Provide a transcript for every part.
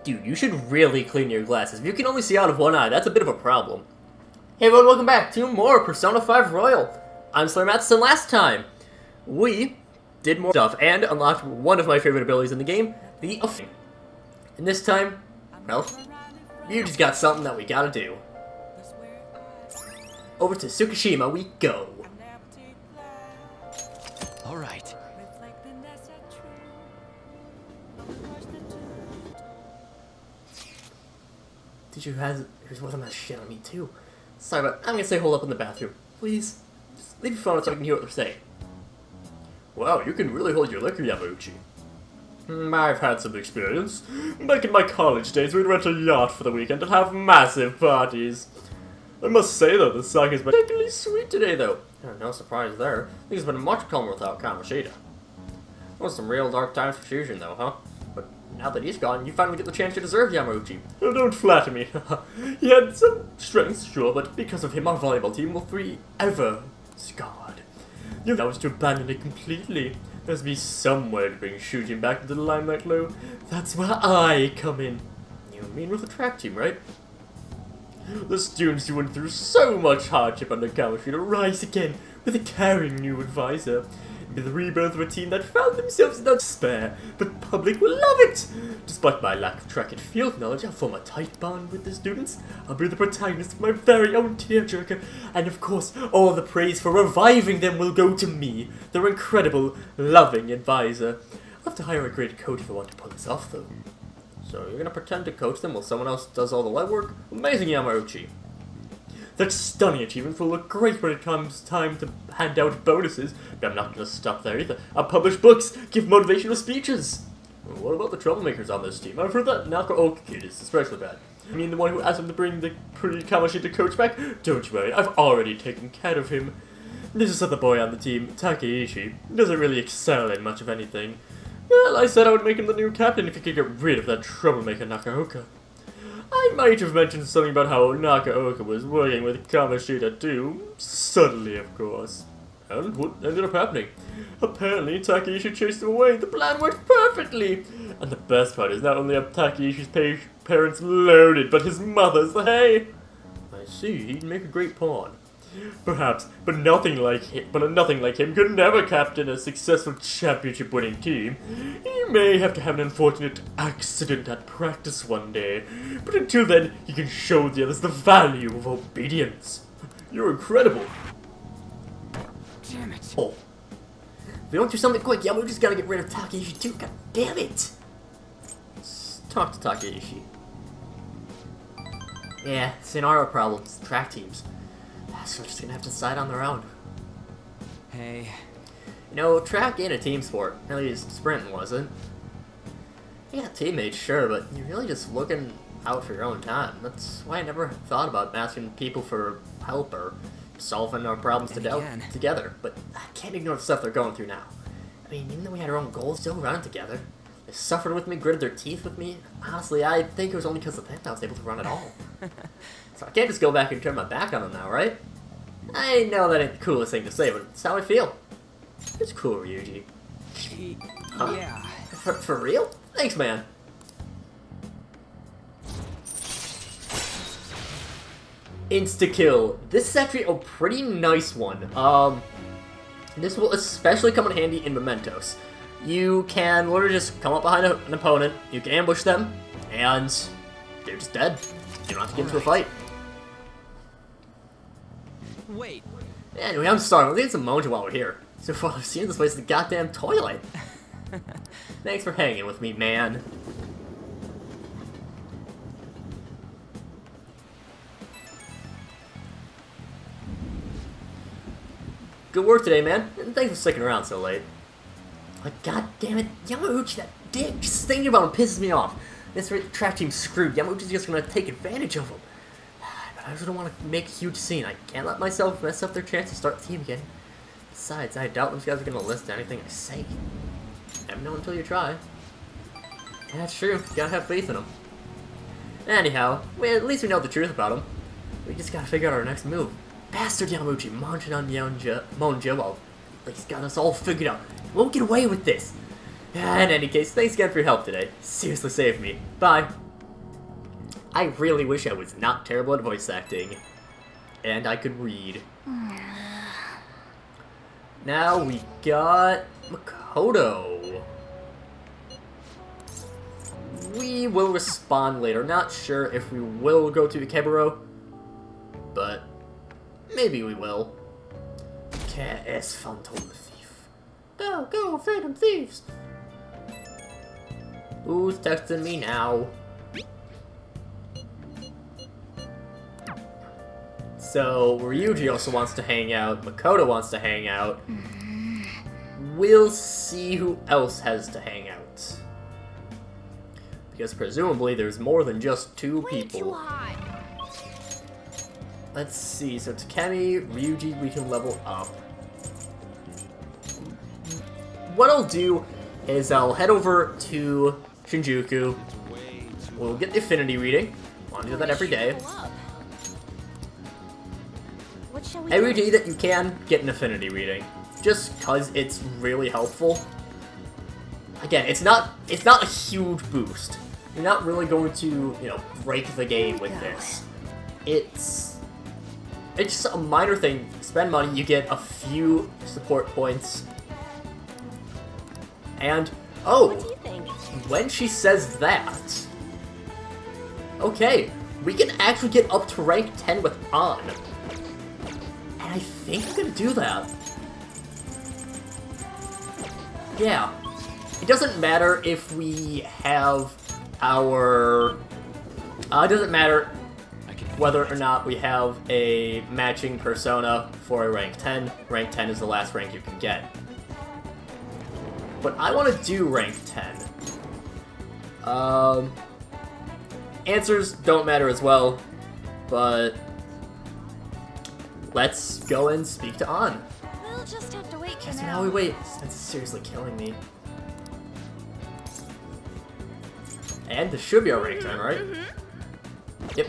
Dude, you should really clean your glasses. If you can only see out of one eye, that's a bit of a problem. Hey everyone, welcome back to more Persona 5 Royal. I'm SlayerMathis, and last time, we did more stuff and unlocked one of my favorite abilities in the game, the Offing. And this time, well, you just got something that we gotta do. Over to Tsukishima we go. Alright. Did you have... Here's one of that shit on me too. Sorry, but I'm gonna say hold up in the bathroom. Please? Just leave your phone so I can hear what they're saying. Wow, you can really hold your liquor, Yamauchi. I've had some experience. Back in my college days, we'd rent a yacht for the weekend and have massive parties. I must say, though, the sake is particularly sweet today, though. No surprise there. Things have been much calmer without Kamoshida. Was some real dark times for Shujin, though, huh? But now that he's gone, you finally get the chance you deserve, Yamauchi. Oh, don't flatter me. He had some strengths, sure, but because of him, our volleyball team will forever scarred. You know, I was to abandon it completely. There's be somewhere to bring Shujin back into the limelight, Lo. That's where I come in. You mean with the track team, right? The students who went through so much hardship under Kamoshida rise again with a caring new advisor. It'll be the rebirth of a team that found themselves in despair, but the public will love it! Despite my lack of track and field knowledge, I'll form a tight bond with the students. I'll be the protagonist of my very own tearjerker, and of course, all the praise for reviving them will go to me, their incredible, loving advisor. I'll have to hire a great coach if I want to pull this off, though. So you're gonna pretend to coach them while someone else does all the legwork? Amazing, Yamauchi! That stunning achievement will look great when it comes time to hand out bonuses, but I'm not gonna stop there either. I'll publish books, give motivational speeches! What about the troublemakers on this team? I've heard that Nakaoka kid is especially bad. I mean the one who asked him to bring the pretty Kamoshida coach back? Don't you worry, I've already taken care of him. There's this other boy on the team, Takeishi. He doesn't really excel in much of anything. Well, I said I would make him the new captain if he could get rid of that troublemaker Nakaoka. I might have mentioned something about how Nakaoka was working with Kamoshida too. Subtly, of course. And what ended up happening? Apparently, Takeishi chased him away. The plan worked perfectly! And the best part is not only are Takeishi's parents loaded, but his mother's, hey! I see, he'd make a great pawn. Perhaps, but nothing like him could never captain a successful championship-winning team. He may have to have an unfortunate accident at practice one day, but until then, he can show the others the value of obedience. You're incredible. Damn it. Oh. If we don't do something quick, yeah, we just gotta get rid of Takeishi too. God damn it. Let's talk to Takeishi. Yeah, it's an our problem. It's track teams. So we're just gonna have to decide on their own. Hey. You know, track ain't a team sport. At least sprinting wasn't. You got teammates, sure, but you're really just looking out for your own time. That's why I never thought about asking people for help or solving our problems together. But I can't ignore the stuff they're going through now. I mean, even though we had our own goals, still running together. They suffered with me, gritted their teeth with me. Honestly, I think it was only because of that I was able to run at all. So I can't just go back and turn my back on them now, right? I know that ain't the coolest thing to say, but it's how I feel. It's cool, Ryuji. Huh? Yeah. For real? Thanks, man. Insta-kill. This is actually a pretty nice one. This will especially come in handy in Mementos. You can literally just come up behind an opponent, you can ambush them, and they're just dead. You don't have to get into a fight. Wait. Anyway, I'm sorry. Let's get some mojo while we're here. So far, I've seen this place is the goddamn toilet. Thanks for hanging with me, man. Good work today, man. And thanks for sticking around so late. Like, god damn it, Yamauchi, that dick. Just thinking about him pisses me off. This track team's screwed. Yamauchi's just gonna take advantage of him. But I just don't want to make a huge scene. I can't let myself mess up their chance to start the team again. Besides, I doubt those guys are gonna listen to anything I say. Never know until you try. Yeah, that's true. You gotta have faith in them. Anyhow, at least we know the truth about him. We just gotta figure out our next move. Bastard Yamauchi munching on Monjo while he's got us all figured out. We won't get away with this. In any case, thanks again for your help today. Seriously saved me. Bye. I really wish I was not terrible at voice acting. And I could read. Now we got Makoto. We will respond later. Not sure if we will go to Ikeburo, but maybe we will. KS Phantom Thief. Go, go, Phantom Thieves! Who's texting me now? So, Ryuji also wants to hang out, Makoto wants to hang out. We'll see who else has to hang out. Because presumably there's more than just two people. Let's see, so Takemi, Ryuji, we can level up. What I'll do is I'll head over to Shinjuku. We'll get the affinity reading. I want to do that every day. Every day that you can, get an affinity reading. Just because it's really helpful. Again, it's not a huge boost. You're not really going to, you know, break the game with this. It's just a minor thing. Spend money, you get a few support points. And, oh, when she says that, okay, we can actually get up to rank 10 with On. And I think I'm gonna do that. Yeah. It doesn't matter if we have our... it doesn't matter whether or not we have a matching persona for a rank 10. Rank 10 is the last rank you can get. But I want to do rank 10. Answers don't matter as well, but let's go and speak to On. We'll just have to wait for So now. now we wait. That's seriously killing me. And this should be our rank 10, right? Yep.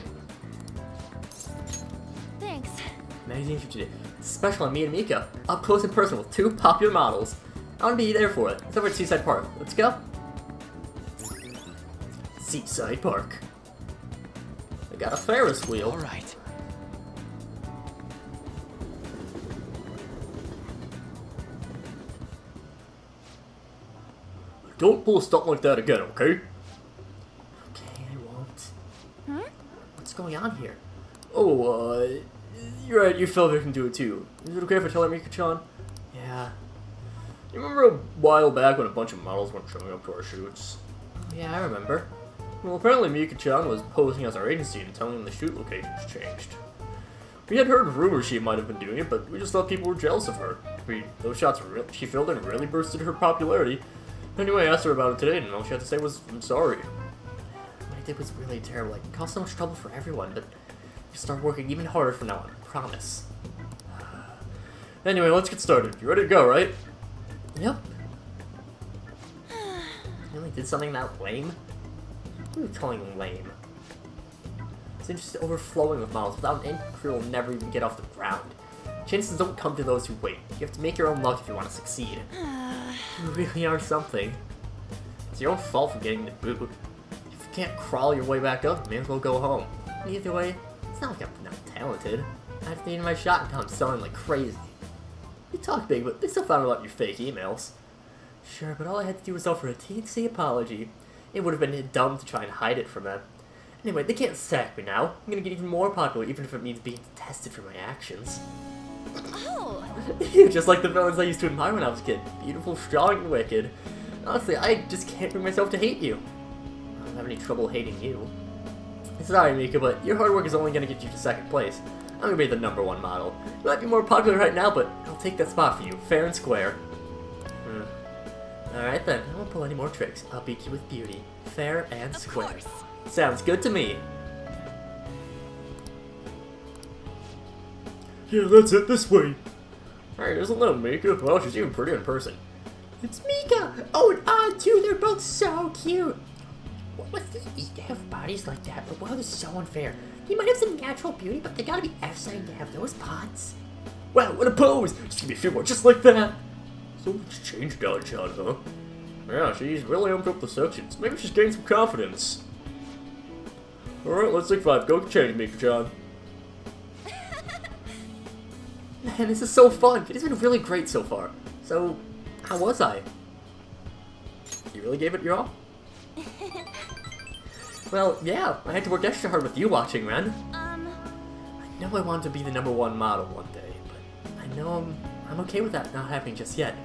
Thanks. Magazine for today. Special on me and Mika. Up close and personal with two popular models. I want to be there for it. It's over at Seaside Park. Let's go. Seaside Park. I got a Ferris wheel. All right. Don't pull a stunt like that again, okay? Okay, I won't. What's going on here? Oh, you're right, you felt like can do it too. Is it okay if I tell Mika-chan? Yeah. You remember a while back when a bunch of models weren't showing up to our shoots? Oh, yeah, I remember. Well, apparently Mika-chan was posing as our agency and telling them the shoot locations changed. We had heard rumors she might have been doing it, but we just thought people were jealous of her. Those shots she filmed in really boosted her popularity. Anyway, I asked her about it today, and all she had to say was, I'm sorry. What I did was really terrible. It caused so much trouble for everyone, but we start working even harder from now on, I promise. Anyway, let's get started. You ready to go, right? Yep. You really did something that lame? What are you calling lame? It's just overflowing with models. Without an inquiry, will never even get off the ground. Chances don't come to those who wait. You have to make your own luck if you want to succeed. You really are something. It's your own fault for getting the boot. If you can't crawl your way back up, you may as well go home. Either way, it's not like I'm not talented. I have to need my shot until I'm selling like crazy. You talk big, but they still found out your fake emails. Sure, but all I had to do was offer a teensy apology. It would have been dumb to try and hide it from them. Anyway, they can't sack me now. I'm gonna get even more popular, even if it means being detested for my actions. Oh! You're just like the villains I used to admire when I was a kid. Beautiful, strong, and wicked. Honestly, I just can't bring myself to hate you. I don't have any trouble hating you. Sorry, Mika, but your hard work is only gonna get you to second place. I'm gonna be the #1 model. You might be more popular right now, but I'll take that spot for you, fair and square. Alright then, I won't pull any more tricks. I'll beat you with beauty, fair and square. Sounds good to me. Yeah, that's it, this way. Hey, isn't that Mika? Well, she's even pretty in person. It's Mika! Oh, and On too, they're both so cute! What must they eat to have bodies like that? The world is so unfair. They might have some natural beauty, but they gotta be F-sign to have those pods. Wow, what a pose! Just give me a few more just like that! So much changed on John, huh? Yeah, she's really amped up the sections. Maybe she's gained some confidence. Alright, let's take 5. Go change, Mika-chan. Man, this is so fun. It has been really great so far. So, how was I? You really gave it your all? Well, yeah, I had to work extra hard with you watching, Ren. I know I want to be the #1 model one day, but I know I'm okay with that not happening just yet.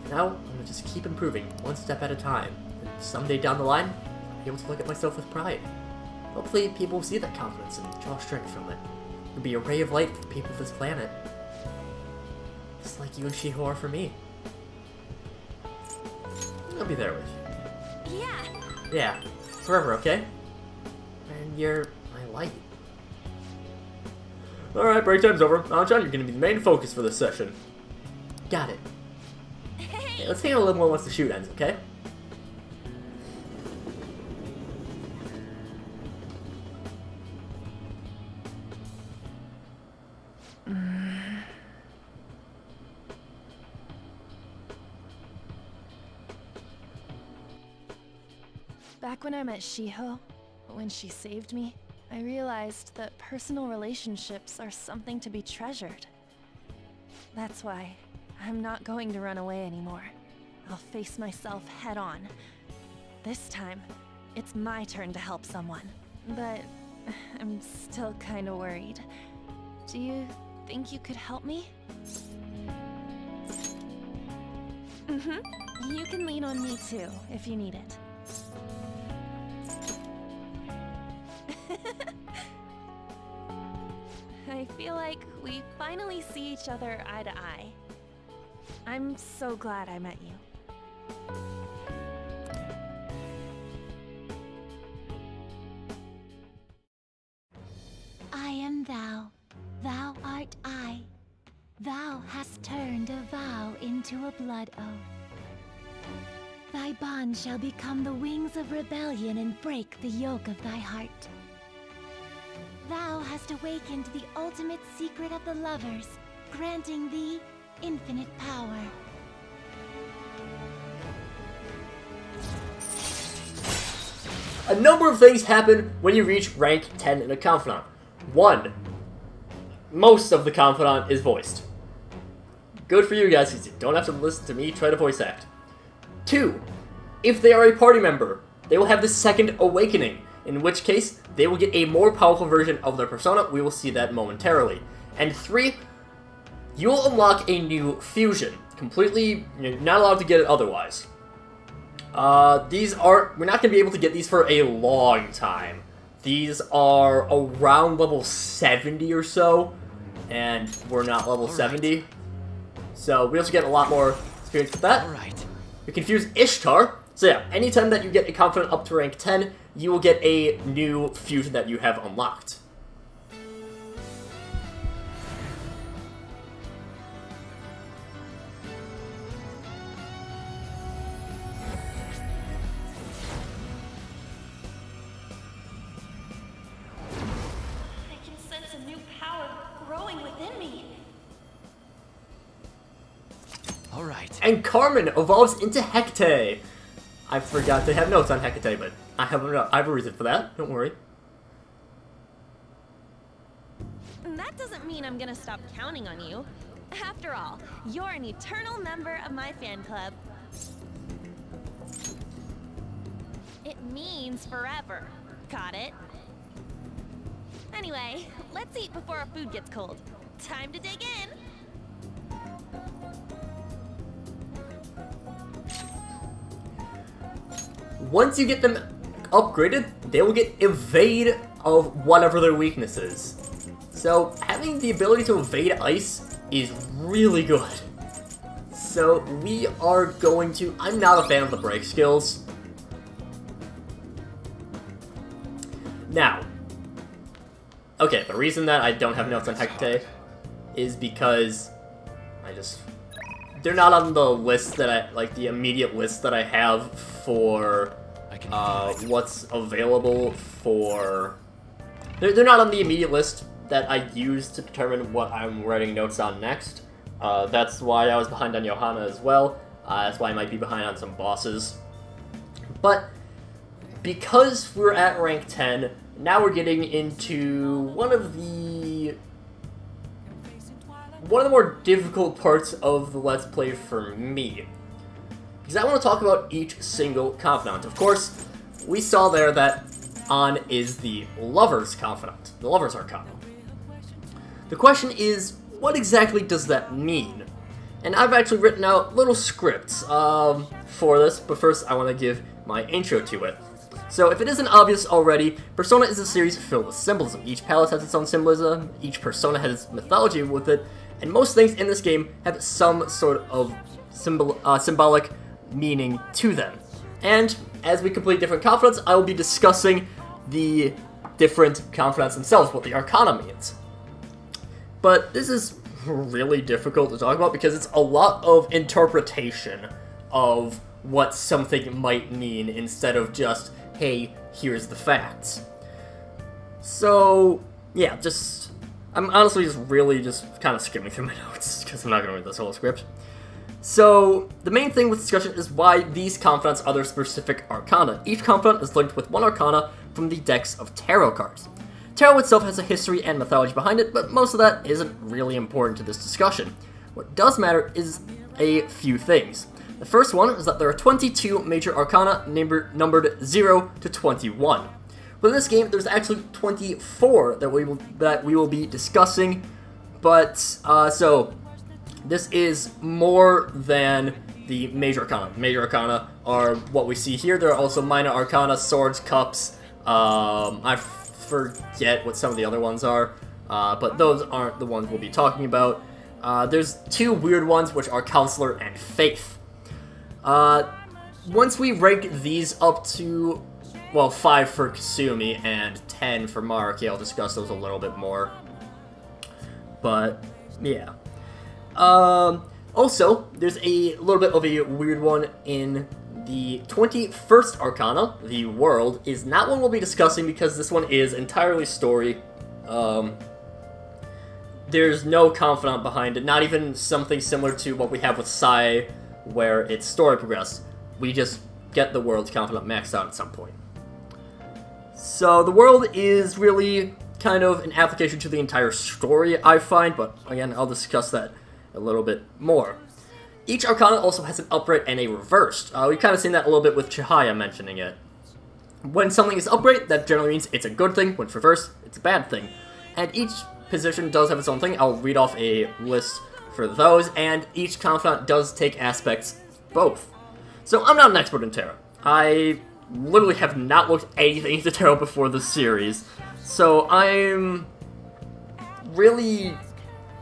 Now, I'm gonna just keep improving, one step at a time. And someday down the line, I'll be able to look at myself with pride. Hopefully, people will see that confidence and draw strength from it. It'll be a ray of light for the people of this planet. Just like you and Shiho are for me. I'll be there with you. Yeah. Yeah, forever, okay? And you're my light. Alright, break time's over. John, you're gonna be the main focus for this session. Got it. Hey. Let's hang out a little more once the shoot ends, okay? Back when I met Shiho, when she saved me, I realized that personal relationships are something to be treasured. That's why I'm not going to run away anymore. I'll face myself head on. This time, it's my turn to help someone. But I'm still kind of worried. Do you think you could help me? You can lean on me too, if you need it. I feel like we finally see each other eye to eye. I'm so glad I met you. I am thou, thou art I. Thou hast turned a vow into a blood oath. Thy bond shall become the wings of rebellion and break the yoke of thy heart. Thou hast awakened the ultimate secret of the lovers, granting thee infinite power. A number of things happen when you reach rank 10 in a Confidant. 1. Most of the Confidant is voiced. Good for you guys, because you don't have to listen to me try to voice act. 2. If they are a party member, they will have the second awakening, in which case, they will get a more powerful version of their persona. We will see that momentarily. And 3, you will unlock a new fusion. Completely, you're not allowed to get it otherwise. We're not going to be able to get these for a long time. These are around level 70 or so, and we're not level 70. So we also get a lot more experience with that. Alright. We can fuse Ishtar. So yeah, anytime that you get a Confidant up to rank 10, you will get a new fusion that you have unlocked. I can sense a new power growing within me. Alright. And Carmen evolves into Hecate. I forgot to have notes on Hecate, but I have a reason for that. Don't worry. That doesn't mean I'm gonna stop counting on you. After all, you're an eternal member of my fan club. It means forever. Got it? Anyway, let's eat before our food gets cold. Time to dig in! Once you get them upgraded, they will get evade of whatever their weakness is. So having the ability to evade ice is really good. So we are going to... I'm not a fan of the break skills. Now, okay, the reason that I don't have notes on Hecate is because they're not on the list that the immediate list that I have for what's available for... They're not on the immediate list that I use to determine what I'm writing notes on next. That's why I was behind on Johanna as well. That's why I might be behind on some bosses. But because we're at rank 10, Now we're getting into one of the more difficult parts of the Let's Play for me. Because I want to talk about each single confidant. Of course, we saw there that An is the Lover's confidant, the Lover's Arcana. The question is, what exactly does that mean? And I've actually written out little scripts for this, but first I want to give my intro to it. So if it isn't obvious already, Persona is a series filled with symbolism. Each palette has its own symbolism, each persona has its mythology with it, and most things in this game have some sort of symbolic meaning to them. And as we complete different confidants, I will be discussing the different confidants themselves, what the Arcana means. But this is really difficult to talk about because it's a lot of interpretation of what something might mean instead of just, hey, here's the facts. So, yeah, I'm honestly just kind of skimming through my notes because I'm not going to read this whole script. So, the main thing with discussion is why these confidants are their specific Arcana. Each confidant is linked with one Arcana from the decks of tarot cards. Tarot itself has a history and mythology behind it, but most of that isn't really important to this discussion. What does matter is a few things. The first one is that there are 22 major Arcana numbered 0 to 21. But in this game, there's actually 24 that we will be discussing, but, so, this is more than the major Arcana. Major Arcana are what we see here. There are also minor Arcana, swords, cups, I forget what some of the other ones are, but those aren't the ones we'll be talking about. There's two weird ones, which are Counselor and Faith. Once we rank these up to, well, 5 for Kasumi and 10 for Maruki, I'll discuss those a little bit more. But, yeah. Also, there's a little bit of a weird one in the 21st Arcana, the World, is not one we'll be discussing because this one is entirely story. There's no confidant behind it, not even something similar to what we have with Sai, where it's story progressed. We just get the World's confidant maxed out at some point. So the World is really kind of an application to the entire story, I find, but again, I'll discuss that a little bit more. Each Arcana also has an upright and a reversed. We've kind of seen that a little bit with Chihaya mentioning it. When something is upright, that generally means it's a good thing. When it's reversed, it's a bad thing. And each position does have its own thing. I'll read off a list for those, and each confidant does take aspects both. So I'm not an expert in tarot. I literally have not looked anything into tarot before this series. So I'm really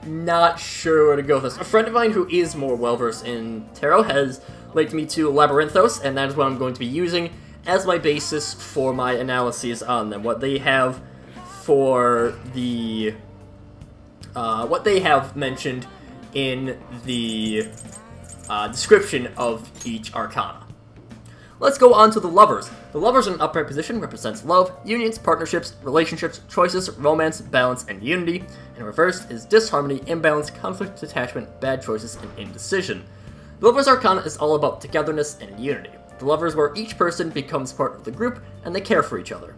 not sure where to go with this. A friend of mine who is more well-versed in tarot has linked me to Labyrinthos, and that is what I'm going to be using as my basis for my analyses on them. What they have for the... what they have mentioned in the description of each Arcana. Let's go on to the Lovers. The Lovers in an upright position represents love, unions, partnerships, relationships, choices, romance, balance, and unity. And reversed is disharmony, imbalance, conflict, detachment, bad choices, and indecision. The Lovers Arcana is all about togetherness and unity. The Lovers where each person becomes part of the group and they care for each other.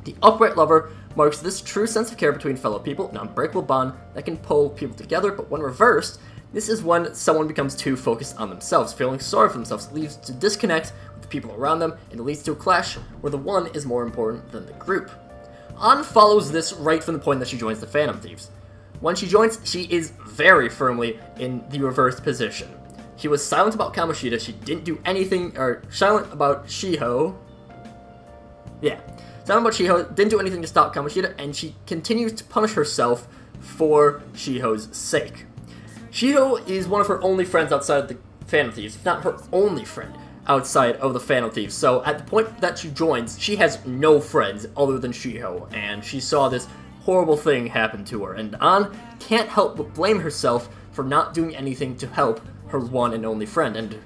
The upright Lover marks this true sense of care between fellow people, an unbreakable bond that can pull people together, but when reversed, this is when someone becomes too focused on themselves, feeling sorry for themselves. It leads to disconnect with the people around them, and it leads to a clash where the one is more important than the group. An follows this right from the point that she joins the Phantom Thieves. When she joins, she is very firmly in the reversed position. She was silent about Kamoshida, she didn't do anything, or silent about Shiho. Yeah. Silent about Shiho, didn't do anything to stop Kamoshida, and she continues to punish herself for Shiho's sake. Shiho is one of her only friends outside of the Phantom Thieves, if not her only friend outside of the Phantom Thieves. So at the point that she joins, she has no friends other than Shiho, and she saw this horrible thing happen to her, and An can't help but blame herself for not doing anything to help her one and only friend. And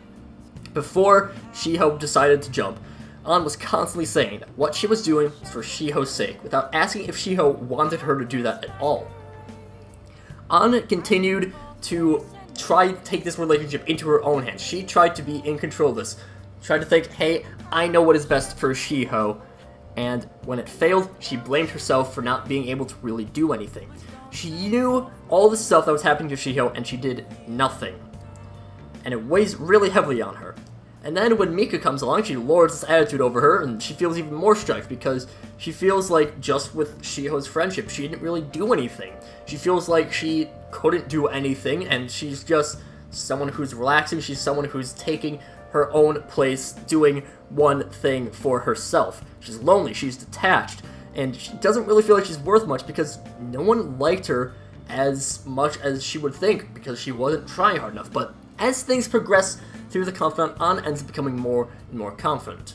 before Shiho decided to jump, An was constantly saying that what she was doing was for Shiho's sake, without asking if Shiho wanted her to do that at all. An continued to try to take this relationship into her own hands. She tried to be in control of this. Tried to think, hey, I know what is best for Shiho, and when it failed, she blamed herself for not being able to really do anything. She knew all the stuff that was happening to Shiho, and she did nothing. And it weighs really heavily on her. And then when Mika comes along, she lords this attitude over her, and she feels even more strife because she feels like just with Shiho's friendship, she didn't really do anything. She feels like she couldn't do anything, and she's just someone who's relaxing, she's someone who's taking her own place, doing one thing for herself. She's lonely, she's detached, and she doesn't really feel like she's worth much because no one liked her as much as she would think because she wasn't trying hard enough. But as things progress through the confidant, Ann ends up becoming more and more confident,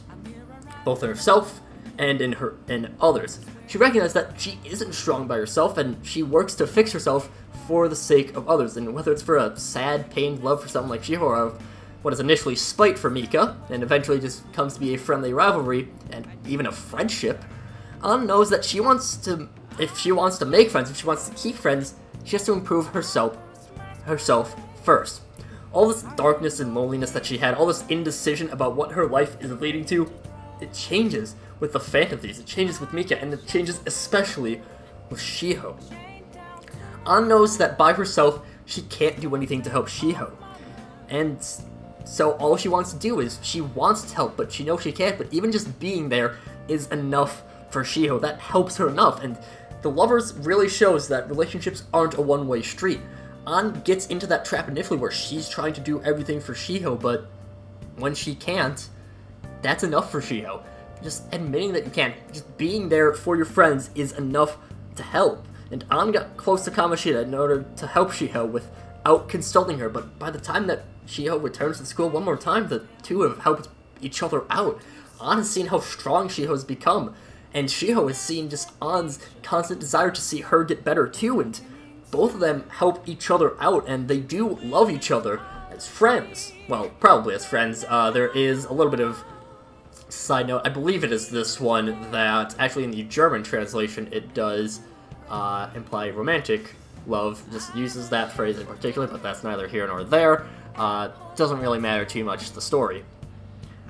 both in herself and in others. She recognizes that she isn't strong by herself, and she works to fix herself for the sake of others. And whether it's for a sad, pained love for someone like Shiho, or what is initially spite for Mika, and eventually just comes to be a friendly rivalry, and even a friendship, Ann knows that she wants to, if she wants to make friends, if she wants to keep friends, she has to improve herself first. All this darkness and loneliness that she had, all this indecision about what her life is leading to, it changes with the Phantom Thieves, it changes with Mika, and it changes especially with Shiho. Ann knows that by herself, she can't do anything to help Shiho. And so all she wants to do is, she wants to help, but she knows she can't, but even just being there is enough for Shiho. That helps her enough, and the Lovers really shows that relationships aren't a one-way street. Ann gets into that trap initially where she's trying to do everything for Shiho, but when she can't, that's enough for Shiho. Just admitting that you can't, just being there for your friends is enough to help. And Ann got close to Kamoshida in order to help Shiho without consulting her, but by the time that Shiho returns to school one more time, the two have helped each other out. Ann has seen how strong Shiho has become, and Shiho has seen just Ann's constant desire to see her get better too, and both of them help each other out, and they do love each other as friends. Well, probably as friends. There is a little bit of side note. I believe it is this one that, actually in the German translation, it does imply romantic love. Just uses that phrase in particular, but that's neither here nor there. Doesn't really matter too much, the story.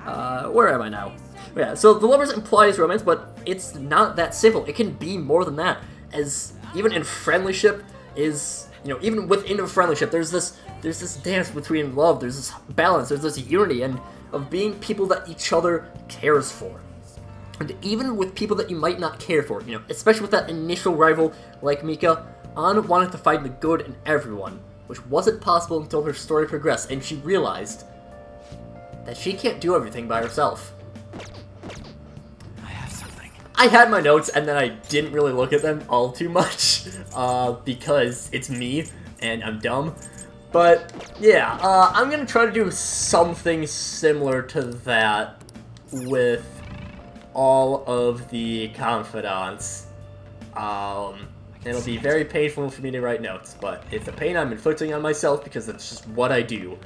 Where am I now? Yeah, so the Lovers implies romance, but it's not that simple. It can be more than that, as even in friendship is, even within a friendship, there's this dance between love, there's this balance, there's this unity, and of being people that each other cares for. And even with people that you might not care for, especially with that initial rival like Mika, Ann wanted to find the good in everyone, which wasn't possible until her story progressed, and she realized that she can't do everything by herself. I have something. I had my notes, and then I didn't really look at them all too much, because it's me, and I'm dumb. But, yeah, I'm gonna try to do something similar to that with all of the confidants. It'll be very painful for me to write notes, but it's a pain I'm inflicting on myself because it's just what I do.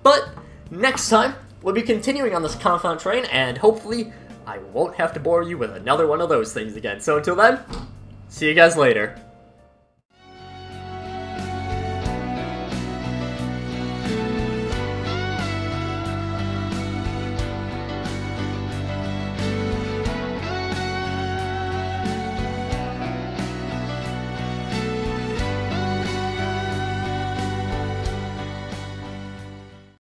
But, next time, we'll be continuing on this confidant train, and hopefully I won't have to bore you with another one of those things again. So until then, see you guys later.